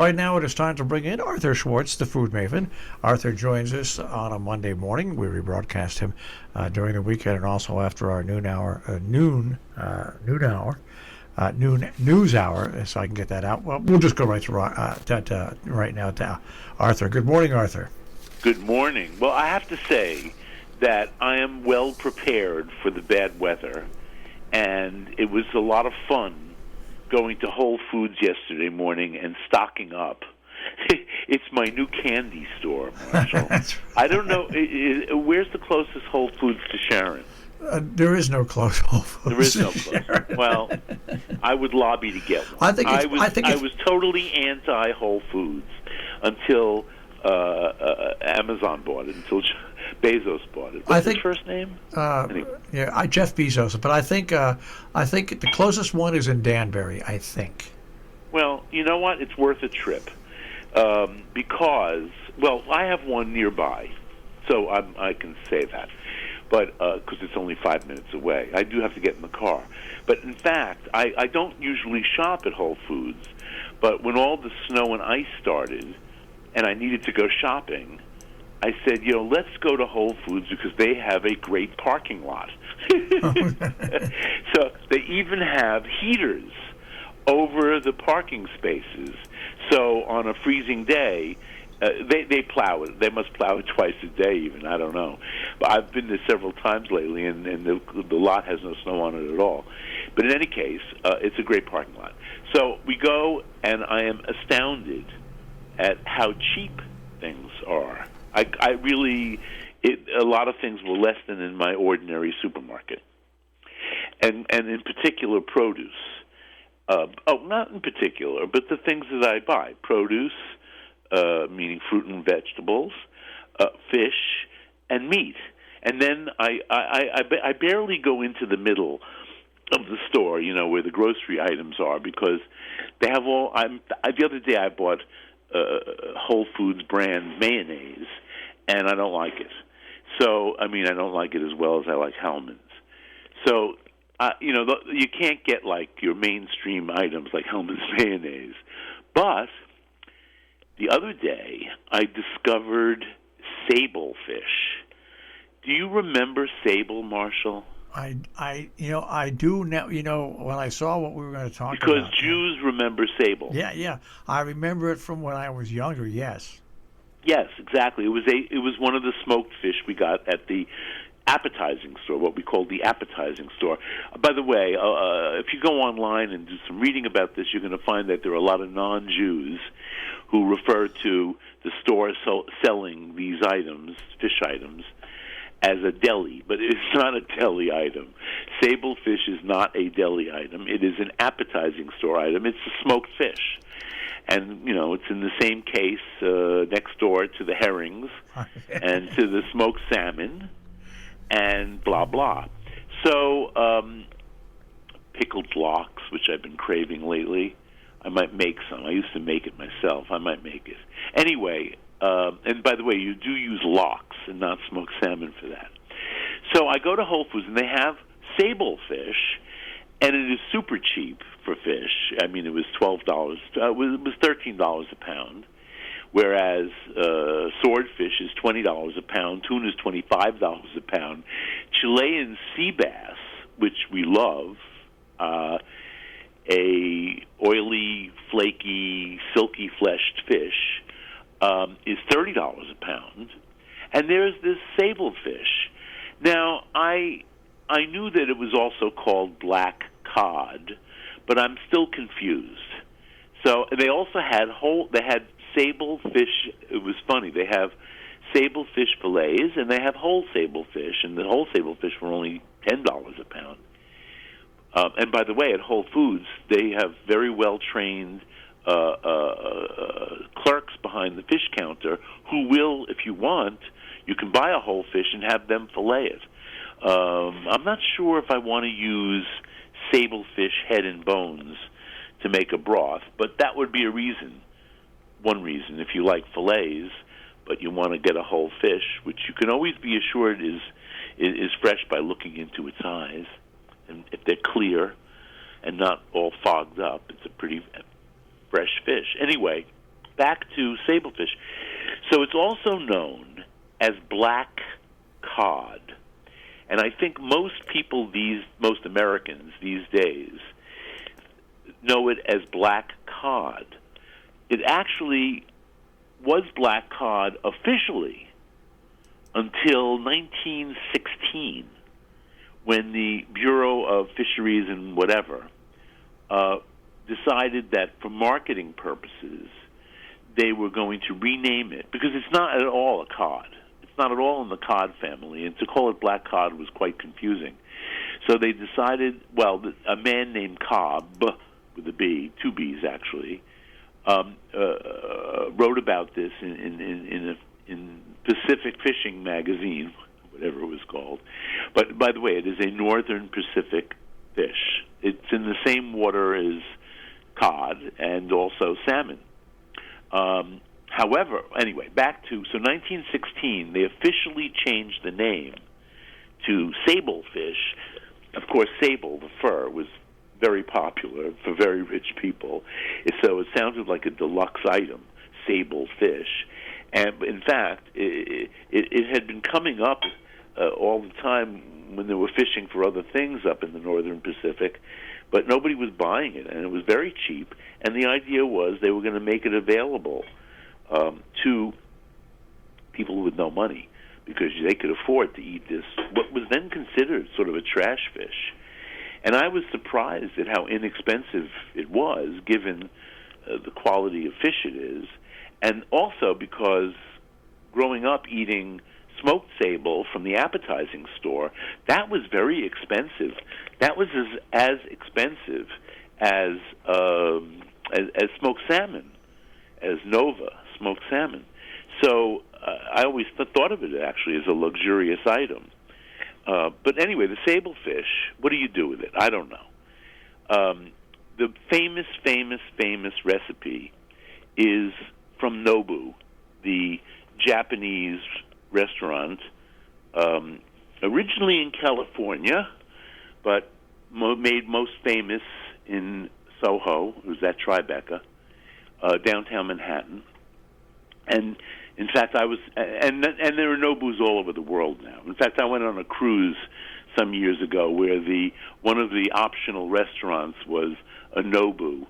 Right now it is time to bring in Arthur Schwartz, the food maven. Arthur joins us on a Monday morning. We rebroadcast him during the weekend and also after our noon news hour, so I can get that out. Well, we'll just go right to right now to Arthur. Good morning, Arthur. Good morning. Well, I have to say that I am well prepared for the bad weather, and it was a lot of fun going to Whole Foods yesterday morning and stocking up. It's my new candy store, Marshall. I don't know, where's the closest Whole Foods to Sharon? There is no close Whole Foods. There is no close. Well, I would lobby to get one. I was totally anti Whole Foods until Amazon bought it, until Bezos bought it. What's his first name? Anyway. Yeah, Jeff Bezos. But I think the closest one is in Danbury, I think. Well, you know what? It's worth a trip because, well, I have one nearby, so I can say that. But because it's only 5 minutes away, I do have to get in the car. But in fact, I don't usually shop at Whole Foods. But when all the snow and ice started, and I needed to go shopping, I said, let's go to Whole Foods because they have a great parking lot. So they even have heaters over the parking spaces. So on a freezing day, they plow it. They must plow it twice a day even. I don't know. But I've been there several times lately, and the lot has no snow on it at all. But in any case, it's a great parking lot. So we go, and I am astounded at how cheap things are. I really, a lot of things were less than in my ordinary supermarket, and in particular produce. Not in particular, but the things that I buy: produce, meaning fruit and vegetables, fish, and meat. And then I barely go into the middle of the store, where the grocery items are, because they have all. The other day I bought Whole Foods brand mayonnaise, and I don't like it. So, I don't like it as well as I like Hellmann's. So, you can't get like your mainstream items like Hellmann's mayonnaise. But the other day, I discovered sable fish. Do you remember sable, Marshall? I do now. When I saw what we were going to talk about, because Jews remember sable. Yeah, I remember it from when I was younger. Yes, exactly. It was one of the smoked fish we got at the appetizing store, what we call the appetizing store. By the way, if you go online and do some reading about this, you're going to find that there are a lot of non-Jews who refer to the store selling these items, fish items, as a deli, but it's not a deli item. Sable fish is not a deli item. It is an appetizing store item. It's a smoked fish. And, it's in the same case next door to the herrings and to the smoked salmon and blah, blah. So pickled lox, which I've been craving lately. I might make some. I used to make it myself. I might make it. Anyway, and by the way, you do use lox and not smoked salmon for that. So I go to Whole Foods, and they have sable fish, and it is super cheap for fish. It was $12. It was $13 a pound, whereas swordfish is $20 a pound, tuna is $25 a pound. Chilean sea bass, which we love, a oily, flaky, silky-fleshed fish, is $30 a pound, and there's this sable fish. Now, I knew that it was also called black cod, but I'm still confused. So they also had sable fish. It was funny. They have sable fish fillets, and they have whole sable fish, and the whole sable fish were only $10 a pound. And by the way, at Whole Foods, they have very well-trained clerks behind the fish counter who will, if you want, you can buy a whole fish and have them fillet it. I'm not sure if I want to use sable fish head and bones to make a broth, but that would be one reason, if you like fillets, but you want to get a whole fish, which you can always be assured is fresh by looking into its eyes. And if they're clear and not all fogged up, it's a pretty fresh fish. Anyway, back to sablefish. So it's also known as black cod. And I think most Americans these days know it as black cod. It actually was black cod officially until 1916, when the Bureau of Fisheries and whatever decided that for marketing purposes they were going to rename it, because it's not at all a cod. It's not at all in the cod family, and to call it black cod was quite confusing. So they decided, a man named Cobb, with a B, two B's actually, wrote about this in Pacific Fishing Magazine, whatever it was called. But by the way, it is a northern Pacific fish. It's in the same water as cod and also salmon. However, anyway, back to 1916, they officially changed the name to sablefish. Of course, sable, the fur, was very popular for very rich people, so it sounded like a deluxe item, sable fish. And in fact, it had been coming up all the time when they were fishing for other things up in the northern Pacific, but nobody was buying it, and it was very cheap. And the idea was they were going to make it available to people with no money, because they could afford to eat this, what was then considered sort of a trash fish. And I was surprised at how inexpensive it was, given the quality of fish it is, and also because growing up eating smoked sable from the appetizing store, that was very expensive. That was as expensive as smoked salmon, as Nova smoked salmon. So I always thought of it actually as a luxurious item. But anyway, the sablefish, what do you do with it? I don't know. The famous recipe is from Nobu, the Japanese restaurant, originally in California, but made most famous in Soho. It was at Tribeca, downtown Manhattan. And in fact, and there are Nobus all over the world now. In fact, I went on a cruise some years ago where one of the optional restaurants was a Nobu,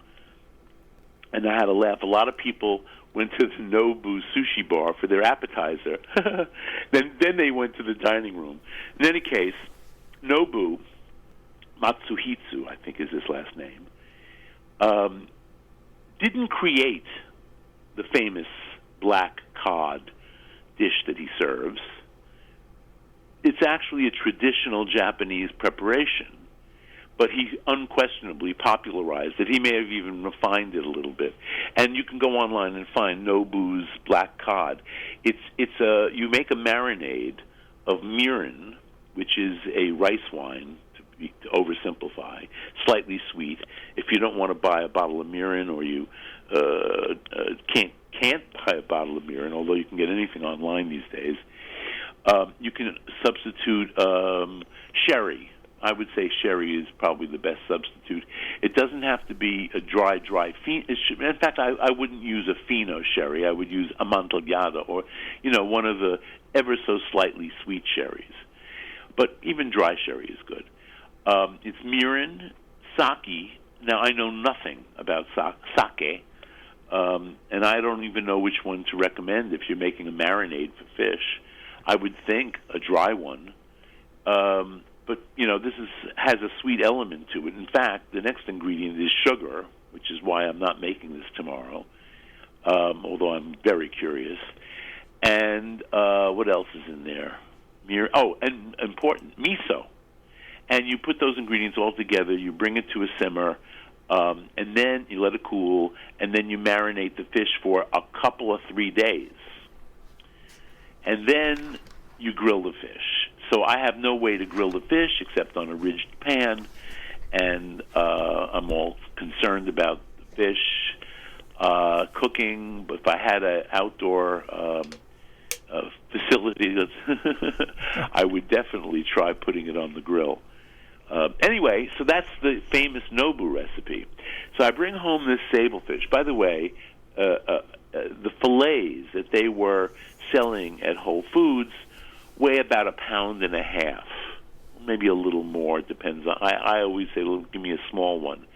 and I had a laugh. A lot of people went to the Nobu sushi bar for their appetizer. Then they went to the dining room. In any case, Nobu Matsuhitsu, I think is his last name, didn't create the famous black cod dish that he serves. It's actually a traditional Japanese preparation, but he unquestionably popularized it. He may have even refined it a little bit. And you can go online and find Nobu's black cod. You make a marinade of mirin, which is a rice wine, to oversimplify, slightly sweet. If you don't want to buy a bottle of mirin, or you can't buy a bottle of mirin, although you can get anything online these days, you can substitute sherry. I would say sherry is probably the best substitute. It doesn't have to be a dry. In fact, I wouldn't use a fino sherry. I would use Amontillado, or one of the ever so slightly sweet sherries. But even dry sherry is good. It's mirin, sake. Now, I know nothing about sake, and I don't even know which one to recommend if you're making a marinade for fish. I would think a dry one. But, this has a sweet element to it. In fact, the next ingredient is sugar, which is why I'm not making this tomorrow, although I'm very curious. And what else is in there? And important, miso. And you put those ingredients all together, you bring it to a simmer, and then you let it cool, and then you marinate the fish for a couple of 3 days. And then you grill the fish. So I have no way to grill the fish except on a ridged pan, and I'm all concerned about the fish cooking. But if I had an outdoor facility, I would definitely try putting it on the grill. Anyway, so that's the famous Nobu recipe. So I bring home this sablefish. By the way, fillets that they were selling at Whole Foods weigh about 1.5 pounds, maybe a little more. It depends on. I always say, give me a small one.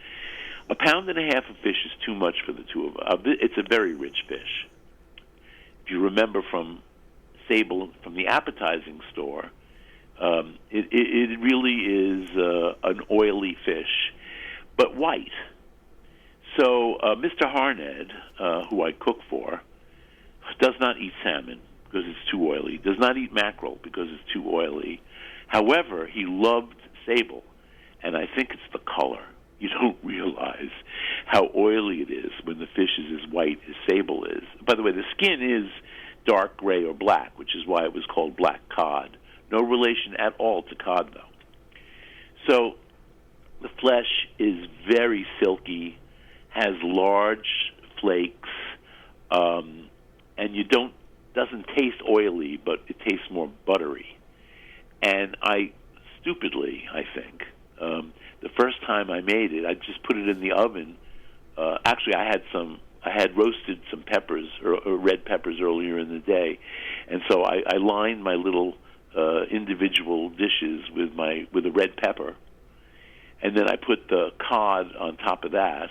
1.5 pounds of fish is too much for the two of us. It's a very rich fish. If you remember from Sable, from the appetizing store, it really is an oily fish, but white. So Mr. Harned, who I cook for, does not eat salmon because it's too oily. Does not eat mackerel because it's too oily. However, he loved Sable, and I think it's the color. You don't realize how oily it is when the fish is as white as Sable is. By the way, the skin is dark gray or black, which is why it was called black cod. No relation at all to cod, though. So the flesh is very silky, has large flakes, and doesn't taste oily, but it tastes more buttery. And I think, the first time I made it, I just put it in the oven. Actually, I had roasted some peppers or red peppers earlier in the day, and so I lined my little individual dishes with a red pepper, and then I put the cod on top of that.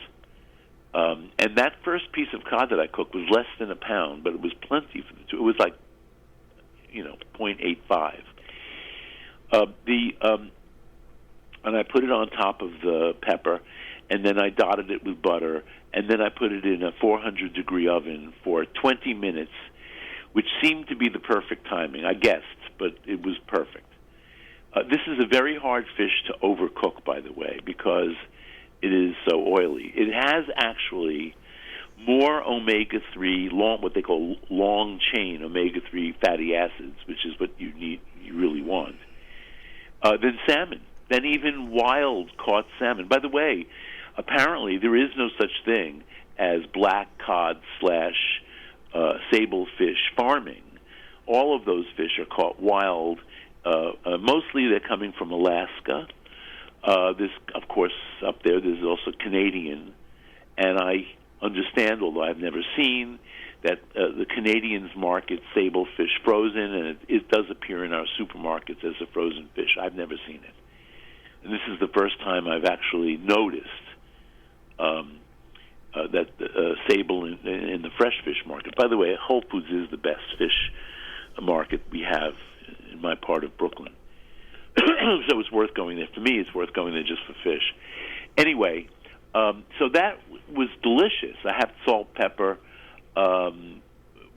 And that first piece of cod that I cooked was less than 1 pound, but it was plenty for the two. It was like, 0.85. And I put it on top of the pepper, and then I dotted it with butter, and then I put it in a 400-degree oven for 20 minutes, which seemed to be the perfect timing. I guessed, but it was perfect. This is a very hard fish to overcook, by the way, because it is so oily. It has actually more omega-3, what they call long-chain omega-3 fatty acids, which is what you really want, than salmon, than even wild-caught salmon. By the way, apparently there is no such thing as black cod / sable fish farming. All of those fish are caught wild. Mostly they're coming from Alaska. This, of course, up there's also Canadian. And I understand, although I've never seen, that the Canadians market sable fish frozen, and it does appear in our supermarkets as a frozen fish. I've never seen it. And this is the first time I've actually noticed that sable in the fresh fish market. By the way, Whole Foods is the best fish market we have in my part of Brooklyn. So it's worth going there. For me, it's worth going there just for fish. Anyway, so that was delicious. I have salt, pepper.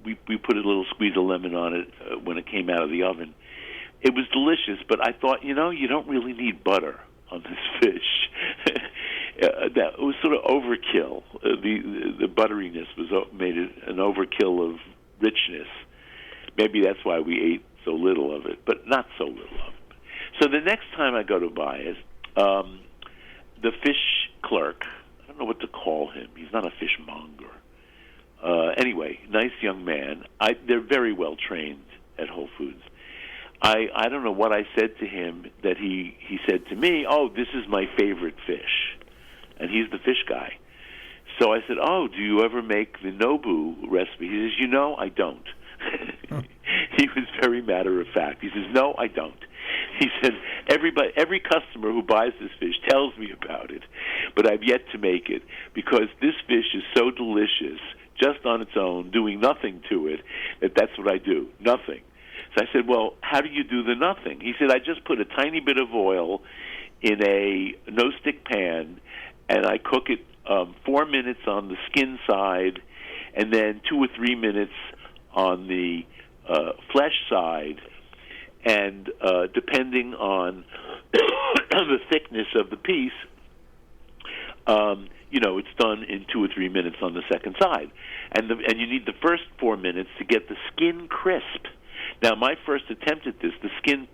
We put a little squeeze of lemon on it when it came out of the oven. It was delicious, but I thought, you don't really need butter on this fish. That was sort of overkill. The butteriness made it an overkill of richness. Maybe that's why we ate so little of it, but not so little of it. So the next time I go to buy it, the fish clerk, I don't know what to call him. He's not a fishmonger. Anyway, nice young man. They're very well trained at Whole Foods. I don't know what I said to him that he said to me, "Oh, this is my favorite fish," and he's the fish guy. So I said, "Oh, do you ever make the Nobu recipe?" He says, I don't." He was very matter of fact. He says, "No, I don't." He said, every customer who buys this fish tells me about it, but I've yet to make it because this fish is so delicious just on its own, doing nothing to it, that's what I do, nothing. So I said, "Well, how do you do the nothing?" He said, "I just put a tiny bit of oil in a no-stick pan, and I cook it 4 minutes on the skin side, and then 2 or 3 minutes on the flesh side, and depending on the thickness of the piece, it's done in 2 or 3 minutes on the second side. And you need the first 4 minutes to get the skin crisp. Now, my first attempt at this, the skin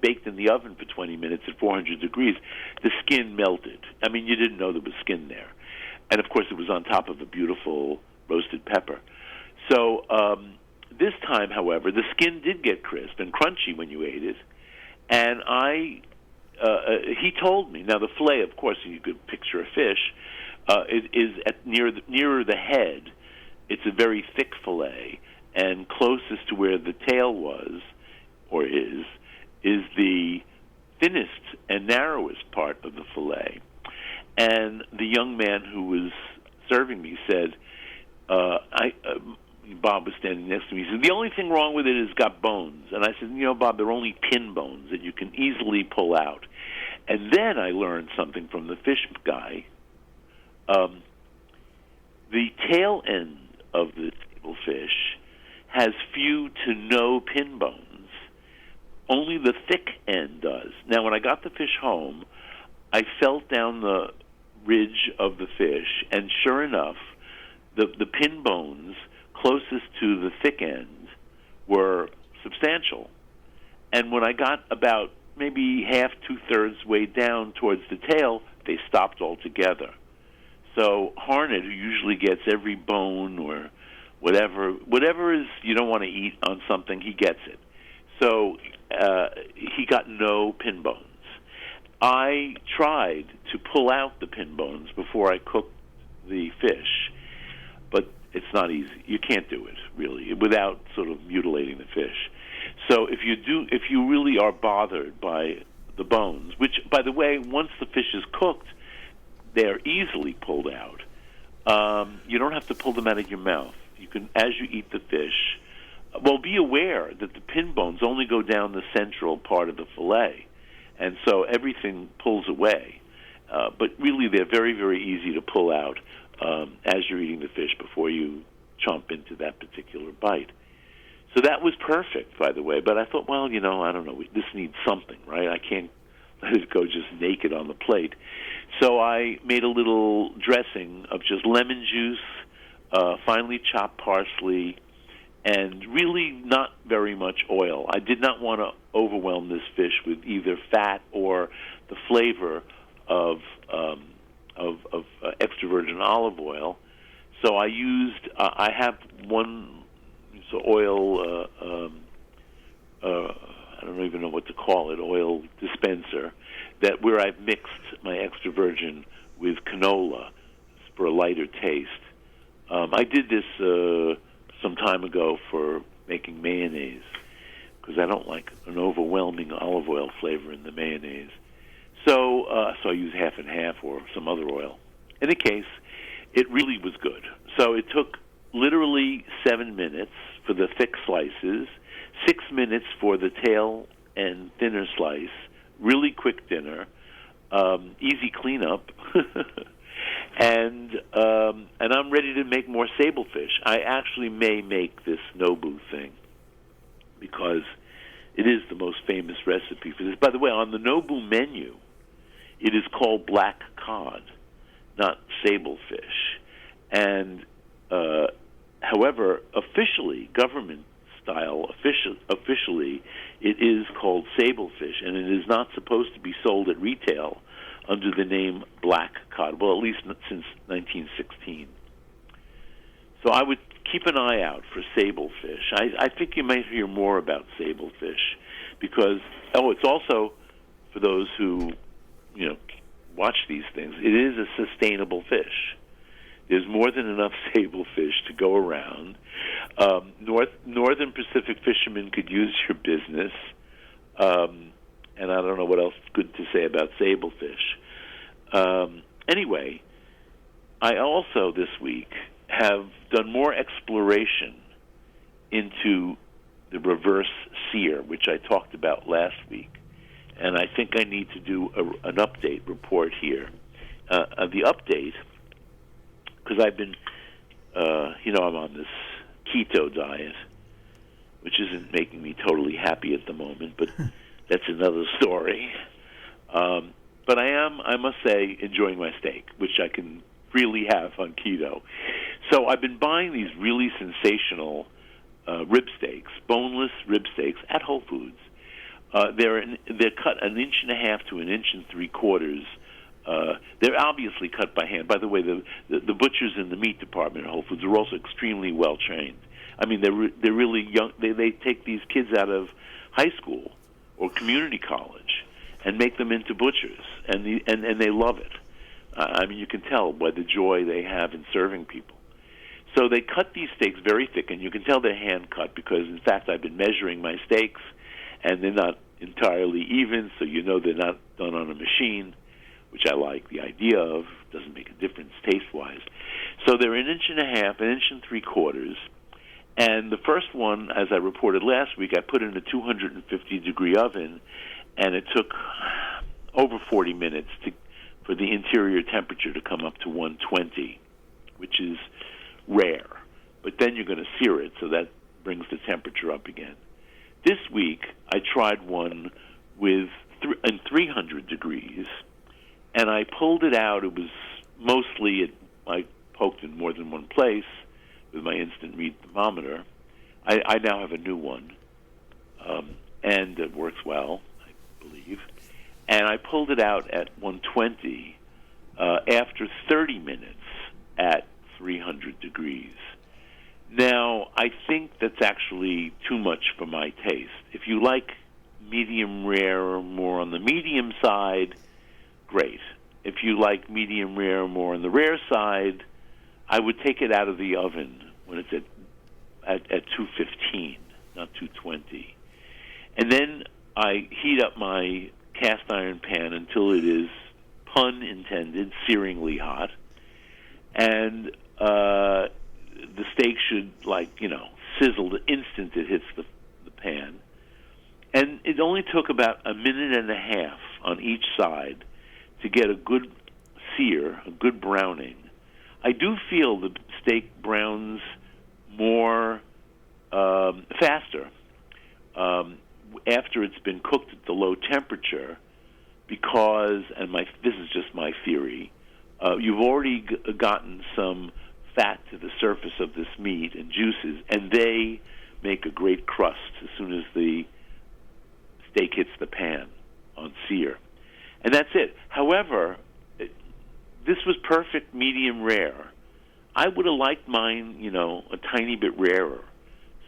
baked in the oven for 20 minutes at 400 degrees, the skin melted. I mean, you didn't know there was skin there. And, of course, it was on top of a beautiful roasted pepper. So this time, however, the skin did get crisp and crunchy when you ate it. And he told me, now the fillet, of course, you could picture a fish, it is nearer the head. it's a very thick fillet, and closest to where the tail was, or is the thinnest and narrowest part of the fillet. And the young man who was serving me said, Bob was standing next to me. He said, the only thing wrong with it is it's got bones. And I said, Bob, they're only pin bones that you can easily pull out. And then I learned something from the fish guy. The tail end of the table fish has few to no pin bones. Only the thick end does. Now, when I got the fish home, I felt down the ridge of the fish, and sure enough, the pin bones closest to the thick end were substantial. And when I got about maybe half, two-thirds way down towards the tail, they stopped altogether. So Harnett, who usually gets every bone or whatever is you don't want to eat on something, he gets it. So he got no pin bones. I tried to pull out the pin bones before I cooked the fish, but it's not easy. You can't do it, really, without sort of mutilating the fish. So if you really are bothered by the bones, which, by the way, once the fish is cooked, they're easily pulled out. You don't have to pull them out of your mouth. You can, as you eat the fish, well, be aware that the pin bones only go down the central part of the fillet, and so everything pulls away. But really, they're very, very easy to pull out as you're eating the fish before you chomp into that particular bite. So that was perfect, by the way. But I thought, well, I don't know. This needs something, right? I can't let it go just naked on the plate. So I made a little dressing of just lemon juice, finely chopped parsley, and really not very much oil. I did not want to overwhelm this fish with either fat or the flavor of extra virgin olive oil. So I used, I have one oil, I don't even know what to call it, oil dispenser, that where I've mixed my extra virgin with canola for a lighter taste. I did this some time ago for making mayonnaise, because I don't like an overwhelming olive oil flavor in the mayonnaise. So I use half and half or some other oil. In any case, it really was good. So it took literally 7 minutes for the thick slices, 6 minutes for the tail and thinner slice, really quick dinner, easy cleanup, and I'm ready to make more sable fish. I actually may make this Nobu thing because it is the most famous recipe for this. By the way, on the Nobu menu, it is called black cod, not sable fish. And however, officially, government style, officially, it is called sable fish, and it is not supposed to be sold at retail under the name black cod, well, at least since 1916. So I would keep an eye out for sable fish. I think you might hear more about sable fish because, it's also, for those who, watch these things, it is a sustainable fish. There's more than enough sable fish to go around. Northern Pacific fishermen could use your business. And I don't know what else good to say about sable fish. Anyway, I also this week have done more exploration into the reverse sear, which I talked about last week. And I think I need to do an update report here. The update, because I've been, I'm on this keto diet, which isn't making me totally happy at the moment, but that's another story. But I must say, enjoying my steak, which I can freely have on keto. So I've been buying these really sensational rib steaks, boneless rib steaks at Whole Foods. They're cut 1.5 inches to 1 3/4 inches. They're obviously cut by hand. By the way, the butchers in the meat department at Whole Foods are also extremely well trained. I mean, they're really young. They take these kids out of high school or community college and make them into butchers, and they love it. I mean, you can tell by the joy they have in serving people. So they cut these steaks very thick, and you can tell they're hand-cut because, in fact, I've been measuring my steaks, and they're not entirely even, so you know they're not done on a machine, which I like the idea of. Doesn't make a difference taste-wise. So they're 1.5 inches, 1.75 inches, and the first one, as I reported last week, I put in a 250-degree oven, and it took over 40 minutes for the interior temperature to come up to 120, which is rare. But then you're going to sear it, so that brings the temperature up again. This week, I tried one with 300 degrees, and I pulled it out. It was mostly, I poked in more than one place with my instant read thermometer. I now have a new one, and it works well, I believe. And I pulled it out at 120 after 30 minutes at 300 degrees. Now, I think that's actually too much for my taste. If you like medium rare or more on the medium side, great. If you like medium rare or more on the rare side, I would take it out of the oven when it's at 215, not 220. And then I heat up my cast iron pan until it is, pun intended, searingly hot. And the steak should, sizzle the instant it hits the pan. And it only took about 1.5 minutes on each side to get a good sear, a good browning. I do feel the steak browns more faster after it's been cooked at the low temperature because, this is just my theory, you've already gotten some fat to the surface of this meat and juices, and they make a great crust as soon as the steak hits the pan on sear. And that's it. However, this was perfect medium rare. I would have liked mine, a tiny bit rarer.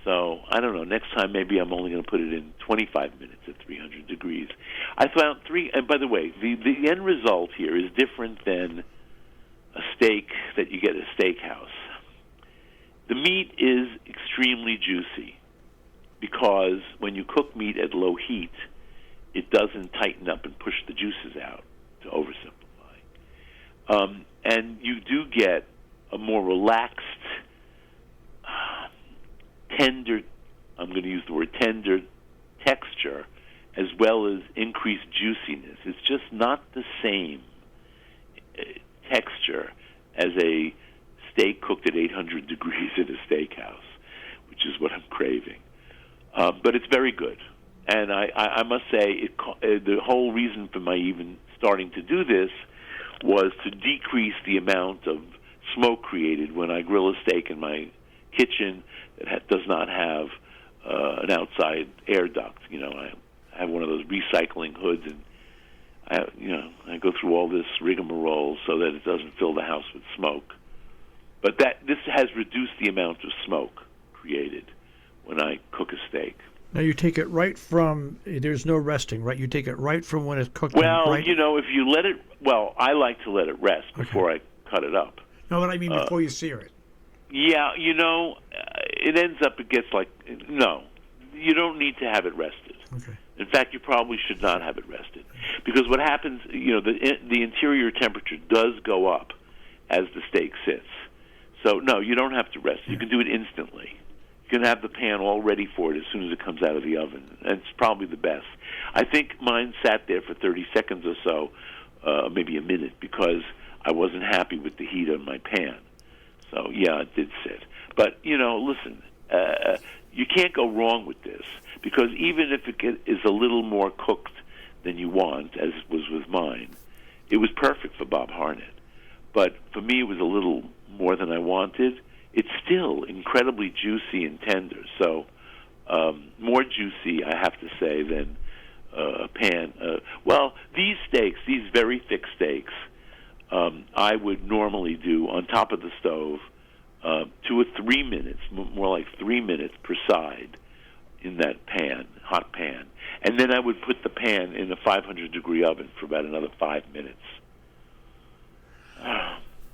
So, I don't know. Next time, maybe I'm only going to put it in 25 minutes at 300 degrees. I found and by the way, the end result here is different than a steak that you get at a steakhouse. The meat is extremely juicy because when you cook meat at low heat, it doesn't tighten up and push the juices out, to oversimplify. And you do get a more relaxed, tender, I'm going to use the word tender, texture, as well as increased juiciness. It's just not the same texture as a steak cooked at 800 degrees in a steakhouse, which is what I'm craving. But it's very good. And I must say, the whole reason for my even starting to do this was to decrease the amount of smoke created when I grill a steak in my kitchen that does not have an outside air duct. I have one of those recycling hoods, and I go through all this rigmarole so that it doesn't fill the house with smoke. But this has reduced the amount of smoke created when I cook a steak. Now you take it right from, there's no resting, right? You take it right from when it's cooked. Well, right? if you let it, I like to let it rest before I cut it up. No, what I mean before you sear it. Yeah, it ends up, it gets no, you don't need to have it rested. Okay. In fact, you probably should not have it rested. Because what happens, the interior temperature does go up as the steak sits. So, no, you don't have to rest. You can do it instantly. You can have the pan all ready for it as soon as it comes out of the oven. And it's probably the best. I think mine sat there for 30 seconds or so, maybe a minute, because I wasn't happy with the heat on my pan. So, yeah, it did sit. But, listen, you can't go wrong with this, because even if it is a little more cooked than you want, as was with mine, it was perfect for Bob Harnett. But for me, it was a little more than I wanted. It's still incredibly juicy and tender. So more juicy, I have to say, than a pan. These steaks, these very thick steaks, I would normally do on top of the stove 2 or 3 minutes, more like 3 minutes per side in that pan, hot pan. And then I would put the pan in a 500-degree oven for about another 5 minutes.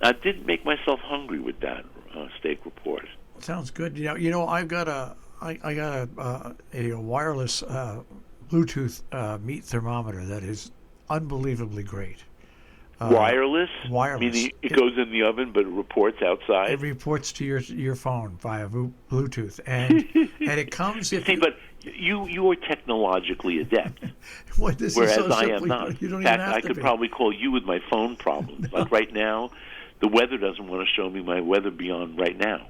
I didn't make myself hungry with that, steak report. Sounds good. I've got a wireless Bluetooth meat thermometer that is unbelievably great. Wireless? Wireless. Meaning it goes in the oven, but it reports outside? It reports to your phone via Bluetooth, and it comes. But you are technologically adept, This whereas is so I simple. am not. You don't In fact, even have I to could be. probably call you with my phone problems. Like right now, the weather doesn't want to show me my weather beyond right now.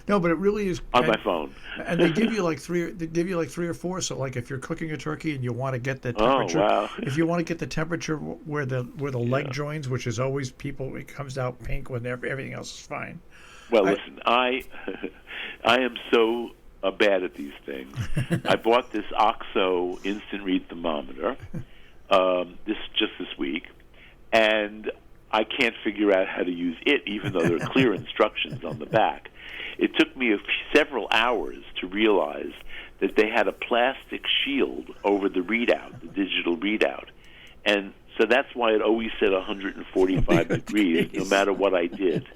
No, but it really is On my phone. And they give you like three. They give you like three or four. So like if you're cooking a turkey and you want to get the temperature, wow. if you want to get the temperature where the leg joins, which is always it comes out pink when everything else is fine. Well, listen, I am so bad at these things. I bought this OXO instant read thermometer this week, and I can't figure out how to use it, even though there are clear instructions on the back. It took me several hours to realize that they had a plastic shield over the readout, the digital readout. And so that's why it always said 145 degrees, no matter what I did.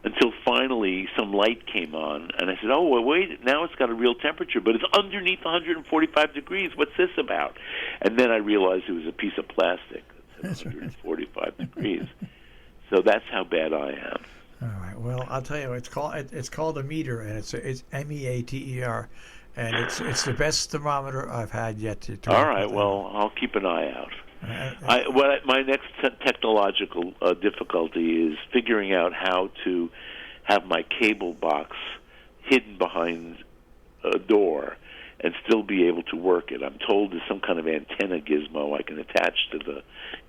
Until finally some light came on, and I said, oh, well, wait, now it's got a real temperature, but it's underneath 145 degrees. What's this about? And then I realized it was a piece of plastic. 145 degrees. So that's how bad I am. All right. Well, I'll tell you, it's called a meter, and it's MEATER, and it's the best thermometer I've had yet to. All right. Well, I'll keep an eye out. My next technological difficulty is figuring out how to have my cable box hidden behind a door and still be able to work it. I'm told there's some kind of antenna gizmo I can attach to the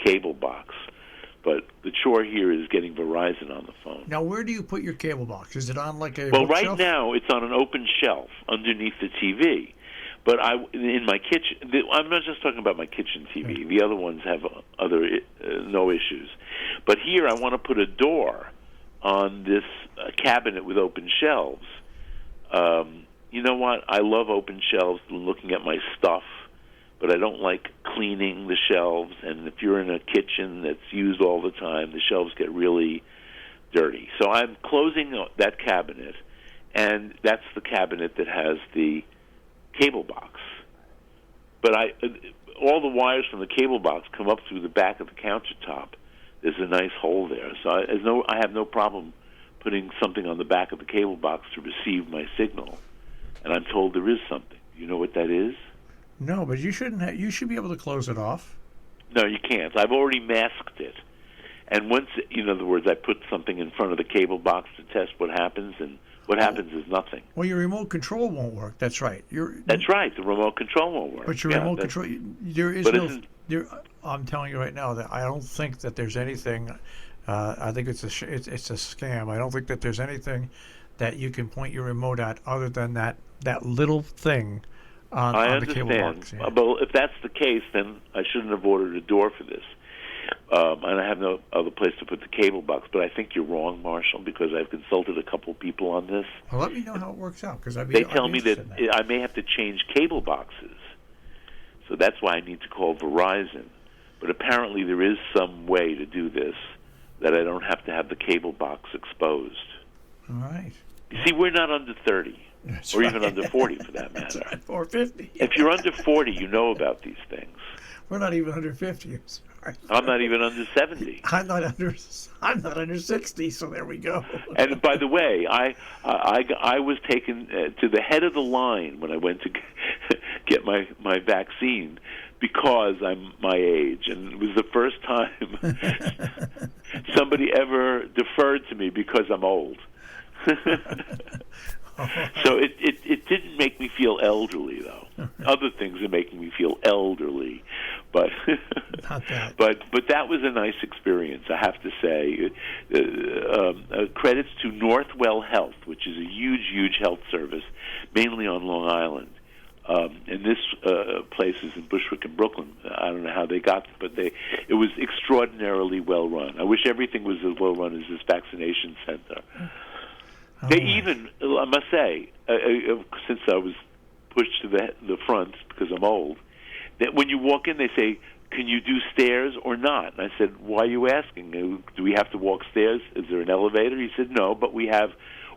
cable box. But the chore here is getting Verizon on the phone. Now, where do you put your cable box? Is it on like a Well, bookshelf? right now it's on an open shelf underneath the TV. But in my kitchen, I'm not just talking about my kitchen TV. The other ones have no issues. But here I want to put a door on this cabinet with open shelves. You know what? I love open shelves and looking at my stuff, but I don't like cleaning the shelves. And if you're in a kitchen that's used all the time, the shelves get really dirty. So I'm closing that cabinet, and that's the cabinet that has the cable box. But all the wires from the cable box come up through the back of the countertop. There's a nice hole there. So I have no problem putting something on the back of the cable box to receive my signal. And I'm told there is something. You know what that is? No, but you shouldn't. You should be able to close it off. No, you can't. I've already masked it. And once, in other words, I put something in front of the cable box to test what happens, and what happens is nothing. Well, your remote control won't work. That's right. That's right. The remote control won't work. But your remote control, there is I'm telling you right now that I don't think that there's anything. I think it's a scam. I don't think that there's anything that you can point your remote at other than that little thing on the cable box. Yeah. But if that's the case, then I shouldn't have ordered a door for this. And I have no other place to put the cable box. But I think you're wrong, Marshall, because I've consulted a couple people on this. Well, let me know how it works out, because they tell me that I may have to change cable boxes. So that's why I need to call Verizon. But apparently there is some way to do this that I don't have to have the cable box exposed. All right. You see, we're not under 30. That's or right. even under 40, for that matter. That's right, or 50. If you're under 40, you know about these things. We're not even under 50. I'm sorry. I'm not even under 70. I'm not under 60. So there we go. And by the way, I was taken to the head of the line when I went to get my vaccine because I'm my age, and it was the first time somebody ever deferred to me because I'm old. So it didn't make me feel elderly, though. Other things are making me feel elderly, but not that. But that was a nice experience, I have to say. Credits to Northwell Health, which is a huge health service, mainly on Long Island. And this place is in Bushwick and Brooklyn. I don't know how they got it, but it was extraordinarily well run. I wish everything was as well run as this vaccination center. They even, I must say, since I was pushed to the front because I'm old, that when you walk in, they say, can you do stairs or not? And I said, why are you asking? Do we have to walk stairs? Is there an elevator? He said, no, but we have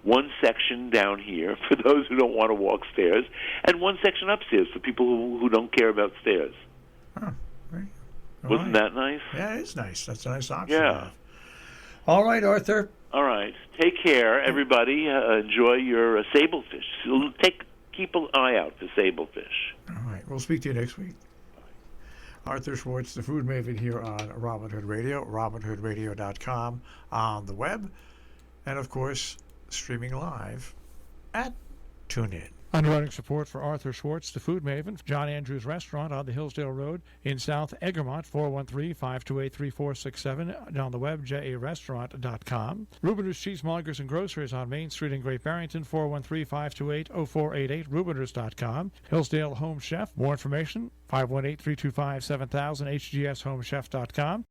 one section down here for those who don't want to walk stairs, and one section upstairs for people who don't care about stairs. Huh. Right. Wasn't that nice? Yeah, it is nice. That's a nice option. Yeah. All right, Arthur. All right. Take care, everybody. Enjoy your sablefish. Keep an eye out for sablefish. All right. We'll speak to you next week. Arthur Schwartz, the food maven here on Robin Hood Radio, robinhoodradio.com on the web, and of course, streaming live at TuneIn. Underwriting support for Arthur Schwartz, the food maven, John Andrews Restaurant on the Hillsdale Road in South Egremont, 413-528-3467, on the web, jarestaurant.com. Rubiners Cheesemongers and Grocers on Main Street in Great Barrington, 413-528-0488, rubiners.com. Hillsdale Home Chef, more information, 518-325-7000, hgshomechef.com.